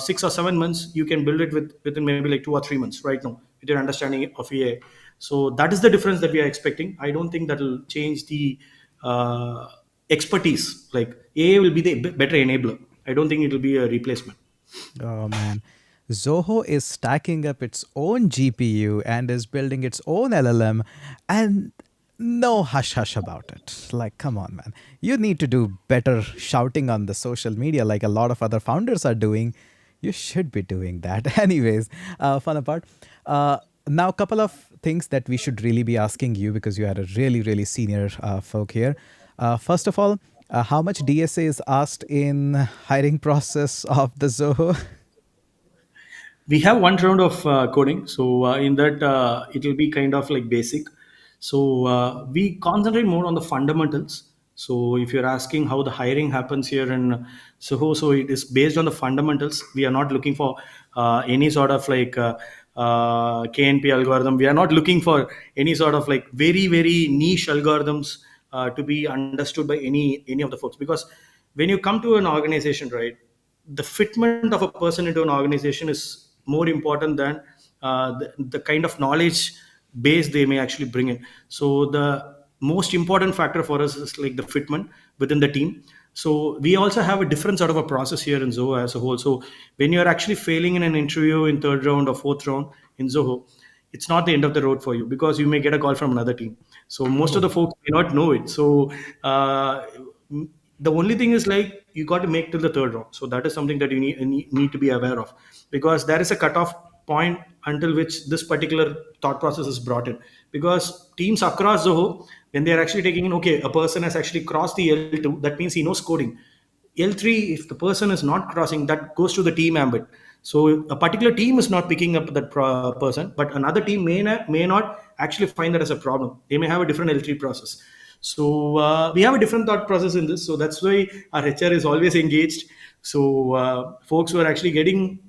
6 or 7 months, you can build it within maybe like 2 or 3 months right now with your understanding of AI. So that is the difference that we are expecting. I don't think that will change the uh, expertise. Like AI will be the better enabler. I don't think it will be a replacement. Oh man. Zoho is stacking up its own GPU and is building its own LLM, and no hush hush about it. Like, come on, man. You need to do better shouting on the social media like a lot of other founders are doing. You should be doing that. Anyways, fun apart. Now, a couple of things that we should really be asking you because you are a really, really senior folk here. First of all, how much DSA is asked in hiring process of the Zoho? We have one round of coding. So in that, it will be kind of like basic. So we concentrate more on the fundamentals. So if you're asking how the hiring happens here in Soho, so it is based on the fundamentals. We are not looking for any sort of like KNP algorithm. We are not looking for any sort of like very very niche algorithms to be understood by any of the folks. Because when you come to an organization, right, the fitment of a person into an organization is more important than the kind of knowledge base they may actually bring in. So the most important factor for us is like the fitment within the team. So we also have a different sort of a process here in Zoho as a whole. So when you're actually failing in an interview in third round or fourth round in Zoho, it's not the end of the road for you, because you may get a call from another team. So most of Oh. the folks may not know it. So uh, the only thing is like you got to make till the third round. So that is something that you need to be aware of, because there is a cutoff point until which this particular thought process is brought in. Because teams across Zoho, when they are actually taking in, okay, a person has actually crossed the L2, that means he knows coding. L3, if the person is not crossing, that goes to the team ambit. So a particular team is not picking up that person, but another team may not actually find that as a problem. They may have a different L3 process. So we have a different thought process in this. So that's why our HR is always engaged. So folks who are actually getting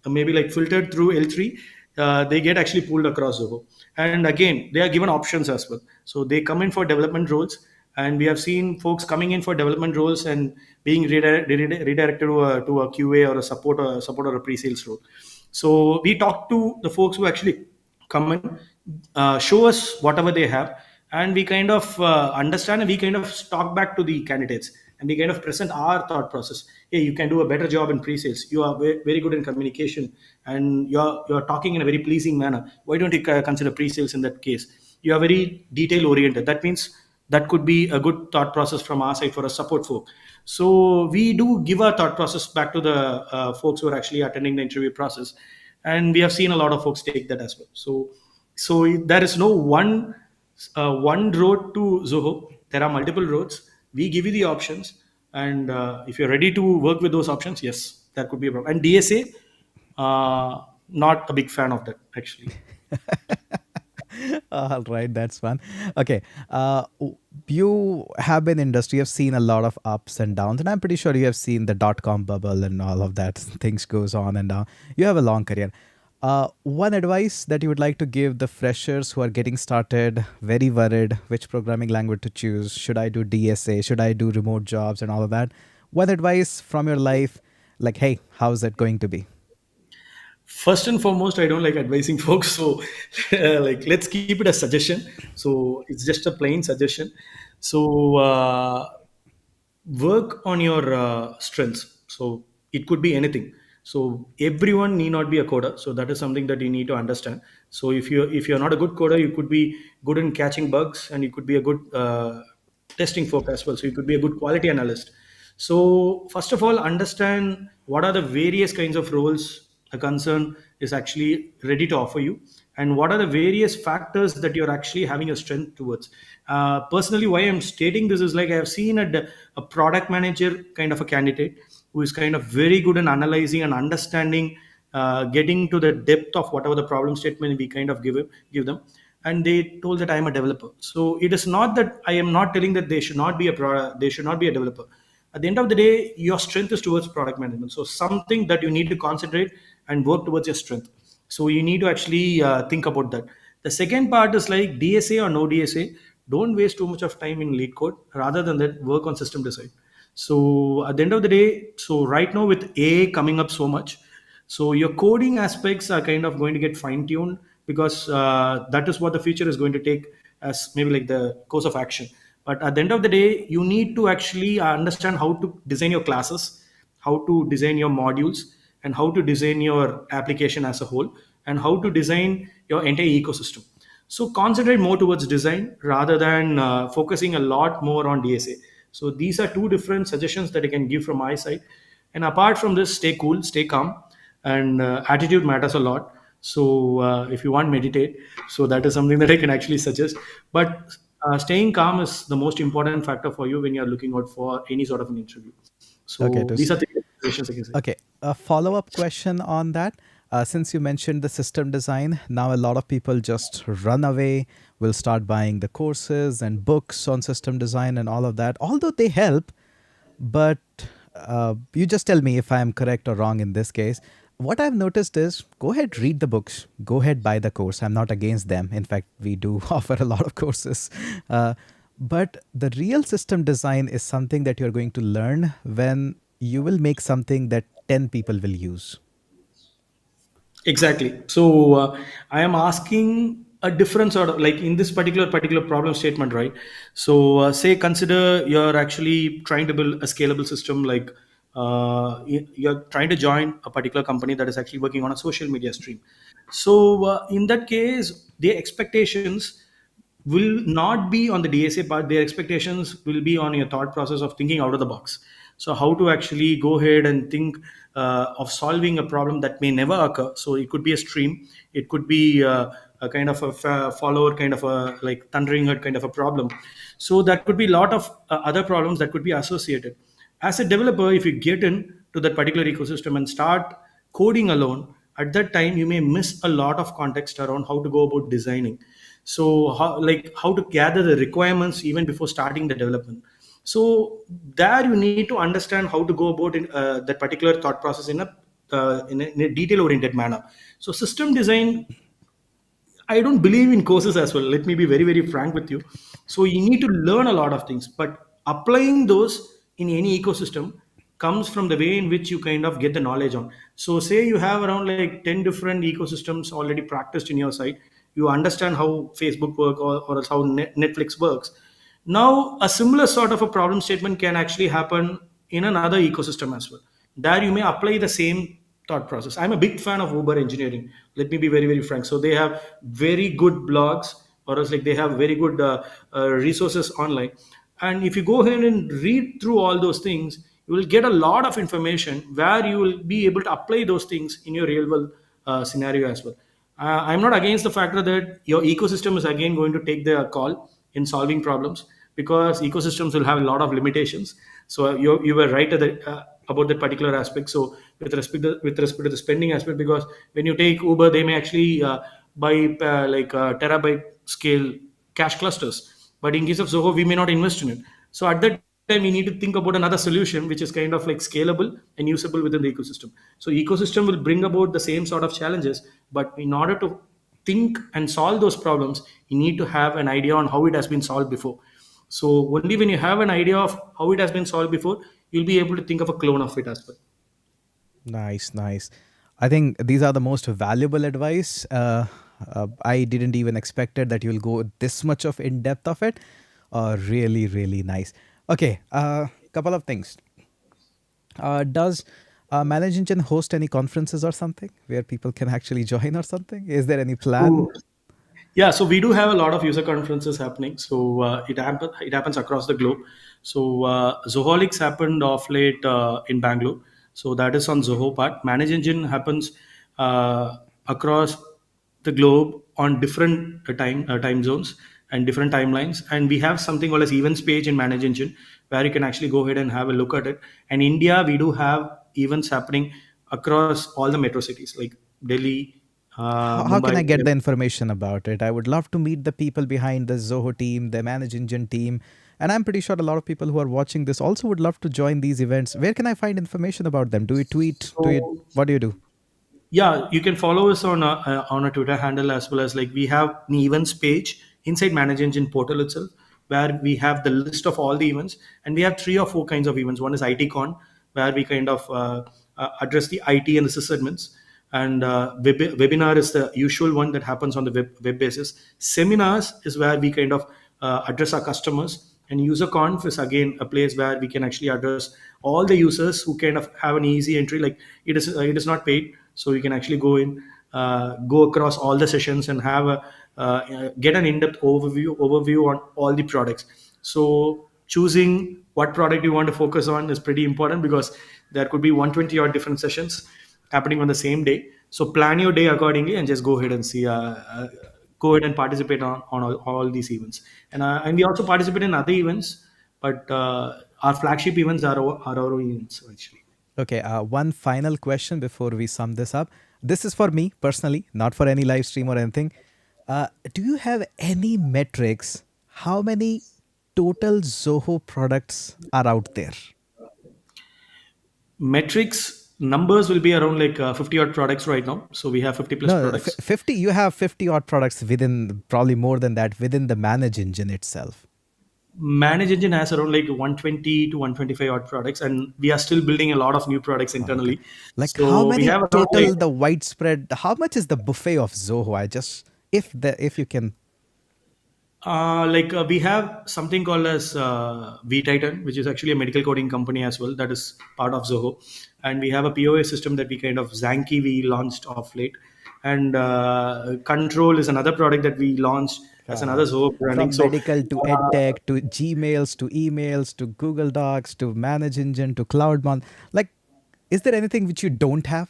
maybe like filtered through L3, they get actually pulled across Zoho. And again, they are given options as well. So they come in for development roles, and we have seen folks coming in for development roles and being redirected to a QA or a support or a pre-sales role. So we talk to the folks who actually come in, show us whatever they have, and we kind of understand, and we kind of talk back to the candidates, and we kind of present our thought process. Hey, you can do a better job in pre-sales. You are very good in communication, and you're talking in a very pleasing manner. Why don't you consider pre-sales in that case? You are very detail oriented. That means that could be a good thought process from our side for a support folk. So we do give our thought process back to the folks who are actually attending the interview process, and we have seen a lot of folks take that as well. So there is no one road to Zoho. There are multiple roads. We give you the options. And if you're ready to work with those options, yes, that could be a problem. And DSA, not a big fan of that actually. All right, that's fun. Okay, you have been in industry. You've seen a lot of ups and downs, and I'm pretty sure you have seen the dot-com bubble and all of that. Things goes on and down. You have a long career. One advice that you would like to give the freshers who are getting started, very worried, which programming language to choose? Should I do DSA? Should I do remote jobs and all of that? One advice from your life, like, hey, how's it going to be? First and foremost, I don't like advising folks, so like let's keep it a suggestion. So it's just a plain suggestion. So work on your strengths. So it could be anything. So everyone need not be a coder, so that is something that you need to understand. So if you're not a good coder, you could be good in catching bugs, and you could be a good testing folk as well, so you could be a good quality analyst. So first of all, understand what are the various kinds of roles a concern is actually ready to offer you, and what are the various factors that you're actually having a strength towards. Personally, why I'm stating this is like I have seen a product manager kind of a candidate who is kind of very good in analyzing and understanding, getting to the depth of whatever the problem statement we kind of give them. And they told that I am a developer. So it is not that I am not telling that they should not be a they should not be a developer. At the end of the day, your strength is towards product management, so something that you need to concentrate and work towards your strength. So you need to actually think about that. The second part is like DSA or no DSA, don't waste too much of time in lead code. Rather than that, work on system design. So at the end of the day, so right now with AI coming up so much, so your coding aspects are kind of going to get fine tuned, because that is what the future is going to take as maybe like the course of action. But at the end of the day, you need to actually understand how to design your classes, how to design your modules, and how to design your application as a whole, and how to design your entire ecosystem. So concentrate more towards design rather than focusing a lot more on DSA. So these are two different suggestions that I can give from my side. And apart from this, stay cool, stay calm, and attitude matters a lot. So if you want, meditate. So that is something that I can actually suggest. But staying calm is the most important factor for you when you're looking out for any sort of an interview. Okay, So these are the suggestions I can say. okay, a follow up question on that. Since you mentioned the system design, now a lot of people just run away, will start buying the courses and books on system design and all of that, although they help. But you just tell me if I am correct or wrong in this case. What I've noticed is go ahead, read the books, go ahead, buy the course. I'm not against them. In fact, we do offer a lot of courses. Uh, but the real system design is something that you're going to learn when you will make something that 10 people will use. Exactly. So I am asking a different sort of like in this particular problem statement, right? So say consider you're actually trying to build a scalable system, like you're trying to join a particular company that is actually working on a social media stream. So in that case, the expectations will not be on the DSA part. Their expectations will be on your thought process of thinking out of the box. So how to actually go ahead and think of solving a problem that may never occur. So it could be a stream, it could be a kind of a follower, kind of a like thundering herd kind of a problem. So that could be a lot of other problems that could be associated. As a developer, if you get in to that particular ecosystem and start coding alone, at that time you may miss a lot of context around how to go about designing. So how to gather the requirements even before starting the development. So there you need to understand how to go about that particular thought process in a detail oriented manner. So system design, I don't believe in courses as well. Let me be very, very frank with you. So you need to learn a lot of things, but applying those in any ecosystem comes from the way in which you kind of get the knowledge on. So say you have around like 10 different ecosystems already practiced in your site. You understand how Facebook work, or else how Netflix works. Now a similar sort of a problem statement can actually happen in another ecosystem as well. There you may apply the same thought process. I'm a big fan of Uber engineering. Let me be very, very frank. So they have very good blogs, or else like they have very good resources online. And if you go ahead and read through all those things, you will get a lot of information where you will be able to apply those things in your real world scenario as well. I'm not against the factor that your ecosystem is again going to take the call in solving problems, because ecosystems will have a lot of limitations. So you were right about that particular aspect. So with respect to the spending aspect, because when you take Uber, they may actually buy terabyte scale cache clusters, but in case of Zoho, we may not invest in it. So at that time, we need to think about another solution which is kind of like scalable and usable within the ecosystem. So ecosystem will bring about the same sort of challenges, but in order to think and solve those problems, you need to have an idea on how it has been solved before. So only when you have an idea of how it has been solved before, you'll be able to think of a clone of it as well. Nice, nice. I think these are the most valuable advice. I didn't even expected that you'll go this much of in depth of it. Really, really nice. Okay, couple of things. Does ManageEngine host any conferences or something where people can actually join or something? Is there any plan? So yeah, so we do have a lot of user conferences happening. So it happens across the globe. So Zoholics happened off late in Bangalore. So that is on Zoho part. Manage Engine happens across the globe on different time zones and different timelines. And we have something called as events page in Manage Engine, where you can actually go ahead and have a look at it. And India, we do have events happening across all the metro cities like Delhi, How can I Mumbai. get the information about it? I would love to meet the people behind the Zoho team, the Manage Engine team. And I'm pretty sure a lot of people who are watching this also would love to join these events. Where can I find information about them? Do you tweet? Do you, So what do you do? yeah, you can follow us on a Twitter handle, as well as like we have an events page inside Manage Engine portal itself, where we have the list of all the events, and we have three or four kinds of events. One is ITCon, where we kind of address the IT and the sysadmins, and webinar is the usual one that happens on the web basis. Seminars is where we kind of address our customers, and user conf is again a place where we can actually address all the users who kind of have an easy entry. Like it is not paid, so you can actually go in, go across all the sessions and have a get an in-depth overview on all the products. So choosing what product you want to focus on is pretty important, because there could be 120 odd different sessions happening on the same day. So plan your day accordingly and just go ahead and see. Go ahead and participate on all these events, and we also participate in other events, but our flagship events are our events actually. Okay, one final question before we sum this up. This is for me personally, not for any live stream or anything. Do you have any metrics? How many total Zoho products are out there? Metrics numbers will be around like 50 odd products right now. So we have 50 plus No, products. 50, you have 50 odd products within, probably more than that, within the Manage Engine itself. Manage Engine has around like 120 to 125 odd products, and we are still building a lot of new products Oh my God. internally. Like how So we many have around like total the widespread, how much is the buffet of Zoho? I just, if you can. we have something called as vTitan, which is actually a medical coding company as well, that is part of Zoho, and we have a POA system that we kind of Zanki we launched off late, and Control is another product that we launched as Come another on. Zoho branding. From So medical to uh, edtech to Gmails to emails to Google Docs to Manage Engine to CloudMon. Like, is there anything which you don't have?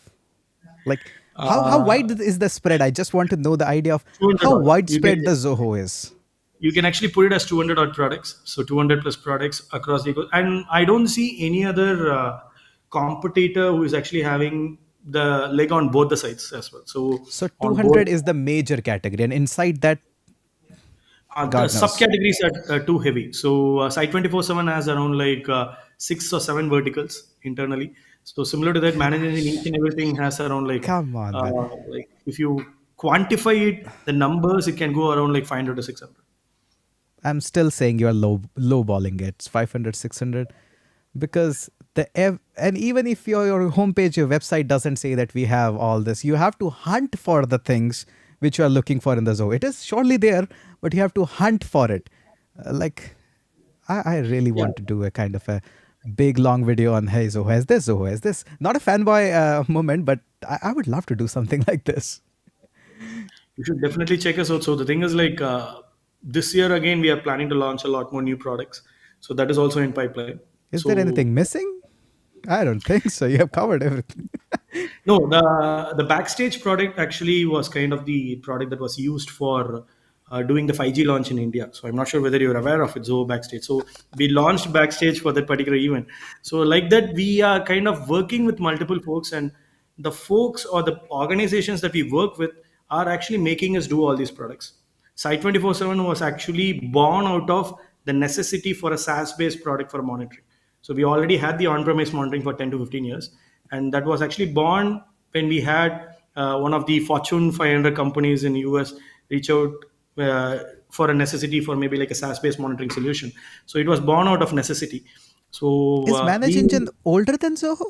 Like, how uh, wide is the spread? I just want to know the idea of 200 how odd. widespread the Zoho is. You can actually put it as 200 odd products, so 200 plus products across the and I don't see any other competitor who is actually having the leg on both the sides as well. So So on both 200 is the major category, and inside that, the God knows. subcategories are too heavy. So site 24/7 has around like 6 or 7 verticals internally. So similar to that, managing each and everything has around Come on, man. like if you quantify it, the numbers, it can go around like 500 to 600. I'm still saying you are lowballing it. It's 500, 600, because and even if your homepage, your website doesn't say that we have all this, you have to hunt for the things which you are looking for in the Zoho. It is surely there, but you have to hunt for it. Like, I really Yeah. want to do a kind of a big long video on, hey, Zoho has this, Zoho has this. Not a fanboy moment, but I would love to do something like this. You should definitely check us out. So the thing is like this year again, we are planning to launch a lot more new products. So that is also in pipeline. Is there So anything missing? I don't think so. You have covered everything. no, the backstage product actually was kind of the product that was used for doing the 5G launch in India. So I'm not sure whether you're aware of it, Zoho Backstage. So we launched Backstage for that particular event. So like that, we are kind of working with multiple folks, and the folks or the organizations that we work with are actually making us do all these products. Site 24/7 was actually born out of the necessity for a SaaS-based product for monitoring. So we already had the on-premise monitoring for 10 to 15 years, and that was actually born when we had one of the Fortune 500 companies in US reach out for a necessity for maybe like a SaaS-based monitoring solution. So it was born out of necessity. So Is Manage we Engine older than Zoho?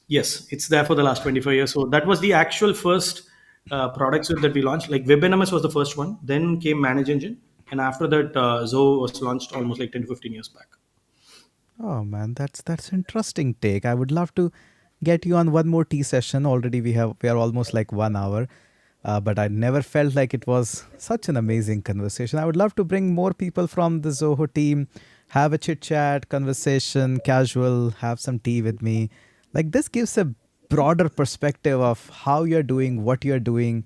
Yes, it's there for the last 25 years. So that was the actual first product suite that we launched. Like WebNMS was the first one, then came ManageEngine, and after that, Zoho was launched almost like 10 to 15 years back. Oh man, that's interesting take. I would love to get you on one more tea session. Already we are almost like 1 hour, but I never felt like it was such an amazing conversation. I would love to bring more people from the Zoho team, have a chit chat, conversation, casual, have some tea with me. Like this gives a broader perspective of how you're doing, what you're doing.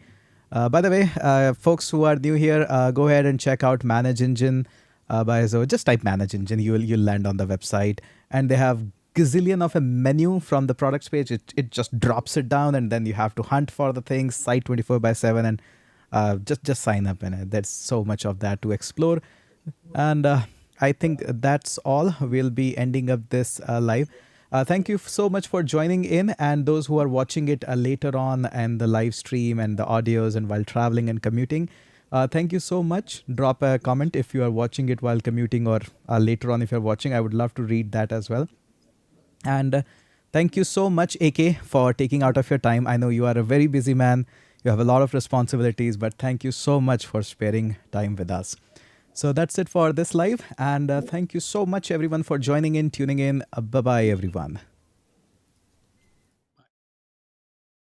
By the way, folks who are new here, go ahead and check out Manage Engine by Zoho. Just type Manage Engine, you'll land on the website, and they have gazillion of a menu from the products page. It just drops it down, and then you have to hunt for the things. Site 24/7, and just sign up. And there's so much of that to explore. And I think that's all. We'll be ending up this live. Thank you so much for joining in, and those who are watching it later on and the live stream and the audios and while traveling and commuting. Thank you so much. Drop a comment if you are watching it while commuting, or later on if you're watching. I would love to read that as well. And thank you so much, AK, for taking out of your time. I know you are a very busy man. You have a lot of responsibilities, but thank you so much for sparing time with us. So that's it for this live. And thank you so much, everyone, for joining in, tuning in. Bye-bye, everyone.